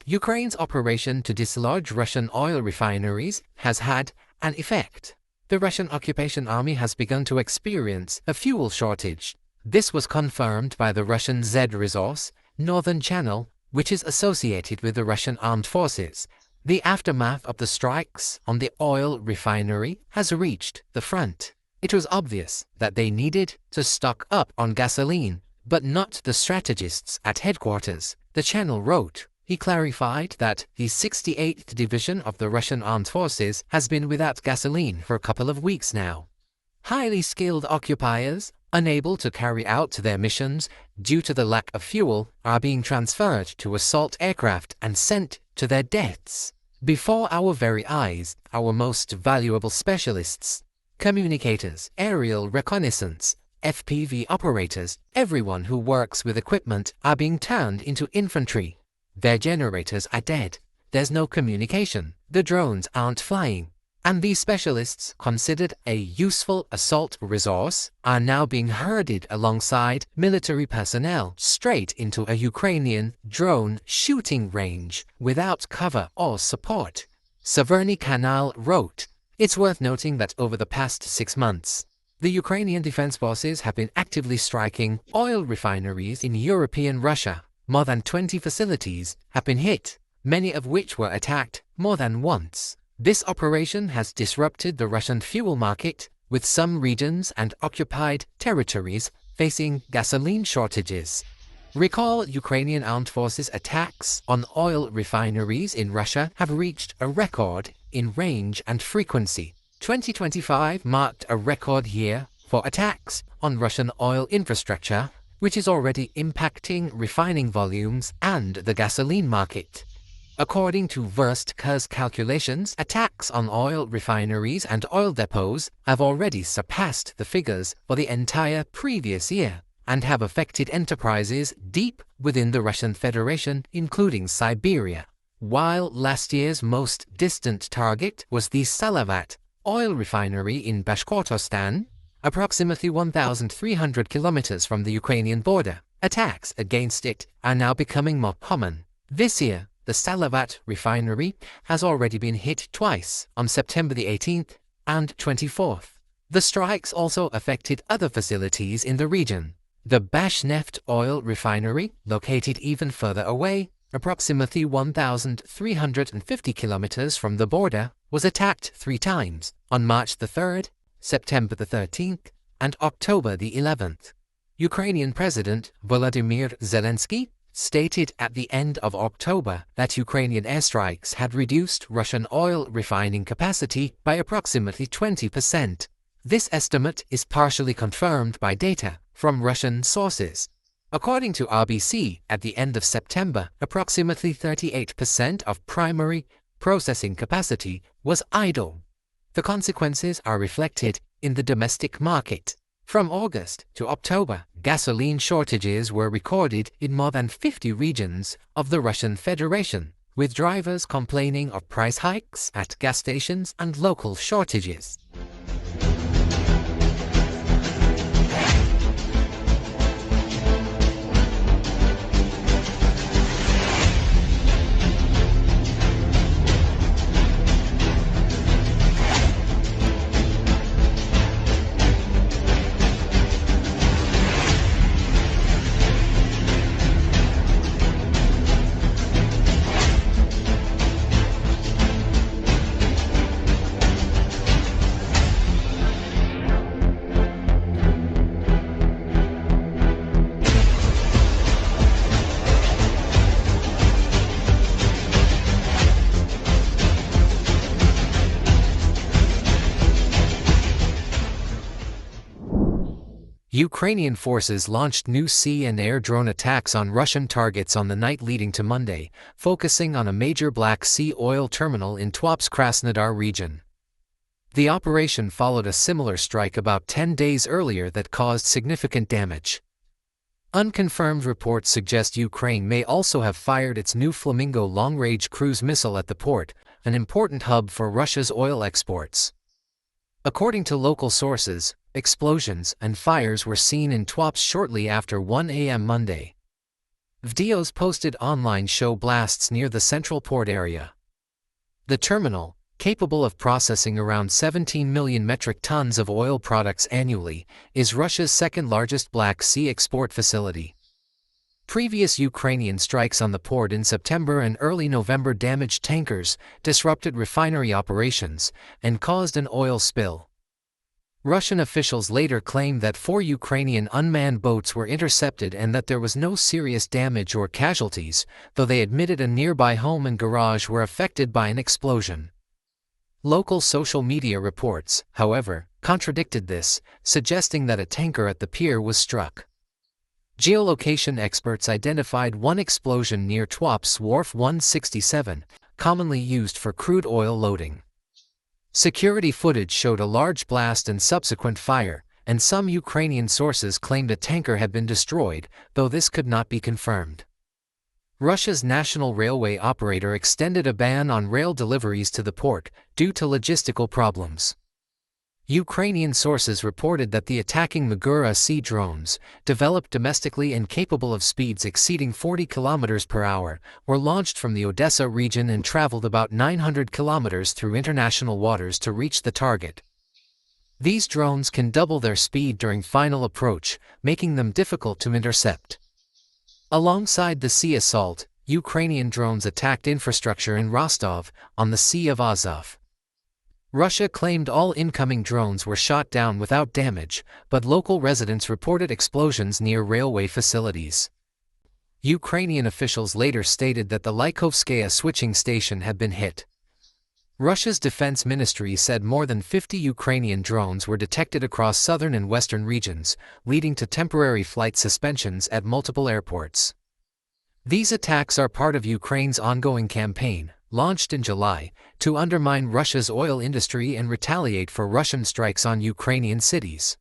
Ukraine's operation to dislodge Russian oil refineries has had an effect. The Russian occupation army has begun to experience a fuel shortage. This was confirmed by the Russian Z resource, Northern Channel, which is associated with the Russian armed forces. The aftermath of the strikes on the oil refinery has reached the front. It was obvious that they needed to stock up on gasoline, but not the strategists at headquarters, the channel wrote. He clarified that the 68th Division of the Russian Armed Forces has been without gasoline for a couple of weeks now. Highly skilled occupiers, unable to carry out their missions due to the lack of fuel, are being transferred to assault aircraft and sent to their deaths. Before our very eyes, our most valuable specialists, communicators, aerial reconnaissance, FPV operators, everyone who works with equipment are being turned into infantry. Their generators are dead. There's no communication. The drones aren't flying. And these specialists, considered a useful assault resource, are now being herded alongside military personnel straight into a Ukrainian drone shooting range without cover or support. Severity Canal wrote, "It's worth noting that over the past 6 months, the Ukrainian defense forces have been actively striking oil refineries in European Russia. More than 20 facilities have been hit, many of which were attacked more than once. This operation has disrupted the Russian fuel market, with some regions and occupied territories facing gasoline shortages." Recall Ukrainian armed forces attacks on oil refineries in Russia have reached a record in range and frequency. 2025 marked a record year for attacks on Russian oil infrastructure, which is already impacting refining volumes and the gasoline market. According to Verstka's calculations, attacks on oil refineries and oil depots have already surpassed the figures for the entire previous year and have affected enterprises deep within the Russian Federation, including Siberia. While last year's most distant target was the Salavat oil refinery in Bashkortostan, approximately 1,300 kilometers from the Ukrainian border, attacks against it are now becoming more common. This year, the Salavat refinery has already been hit twice, on September the 18th and 24th. The strikes also affected other facilities in the region. The Bashneft oil refinery, located even further away, approximately 1,350 kilometers from the border, was attacked 3 times, on March the 3rd, September the 13th, and October the 11th. Ukrainian President Volodymyr Zelensky stated at the end of October that Ukrainian airstrikes had reduced Russian oil refining capacity by approximately 20%. This estimate is partially confirmed by data from Russian sources. According to RBC, at the end of September, approximately 38% of primary processing capacity was idle. The consequences are reflected in the domestic market. From August to October, gasoline shortages were recorded in more than 50 regions of the Russian Federation, with drivers complaining of price hikes at gas stations and local shortages. Ukrainian forces launched new sea and air drone attacks on Russian targets on the night leading to Monday, focusing on a major Black Sea oil terminal in Tuapse Krasnodar region. The operation followed a similar strike about 10 days earlier that caused significant damage. Unconfirmed reports suggest Ukraine may also have fired its new Flamingo long-range cruise missile at the port, an important hub for Russia's oil exports. According to local sources, explosions and fires were seen in Tuapse shortly after 1 a.m. Monday. Videos posted online show blasts near the central port area. The terminal, capable of processing around 17 million metric tons of oil products annually, is Russia's second-largest Black Sea export facility. Previous Ukrainian strikes on the port in September and early November damaged tankers, disrupted refinery operations, and caused an oil spill. Russian officials later claimed that 4 Ukrainian unmanned boats were intercepted and that there was no serious damage or casualties, though they admitted a nearby home and garage were affected by an explosion. Local social media reports, however, contradicted this, suggesting that a tanker at the pier was struck. Geolocation experts identified one explosion near Twop's Wharf 167, commonly used for crude oil loading. Security footage showed a large blast and subsequent fire, and some Ukrainian sources claimed a tanker had been destroyed, though this could not be confirmed. Russia's national railway operator extended a ban on rail deliveries to the port due to logistical problems. Ukrainian sources reported that the attacking Magura Sea drones, developed domestically and capable of speeds exceeding 40 km per hour, were launched from the Odessa region and traveled about 900 km through international waters to reach the target. These drones can double their speed during final approach, making them difficult to intercept. Alongside the sea assault, Ukrainian drones attacked infrastructure in Rostov, on the Sea of Azov. Russia claimed all incoming drones were shot down without damage, but local residents reported explosions near railway facilities. Ukrainian officials later stated that the Lykovskaya switching station had been hit. Russia's defense ministry said more than 50 Ukrainian drones were detected across southern and western regions, leading to temporary flight suspensions at multiple airports. These attacks are part of Ukraine's ongoing campaign, launched in July, to undermine Russia's oil industry and retaliate for Russian strikes on Ukrainian cities.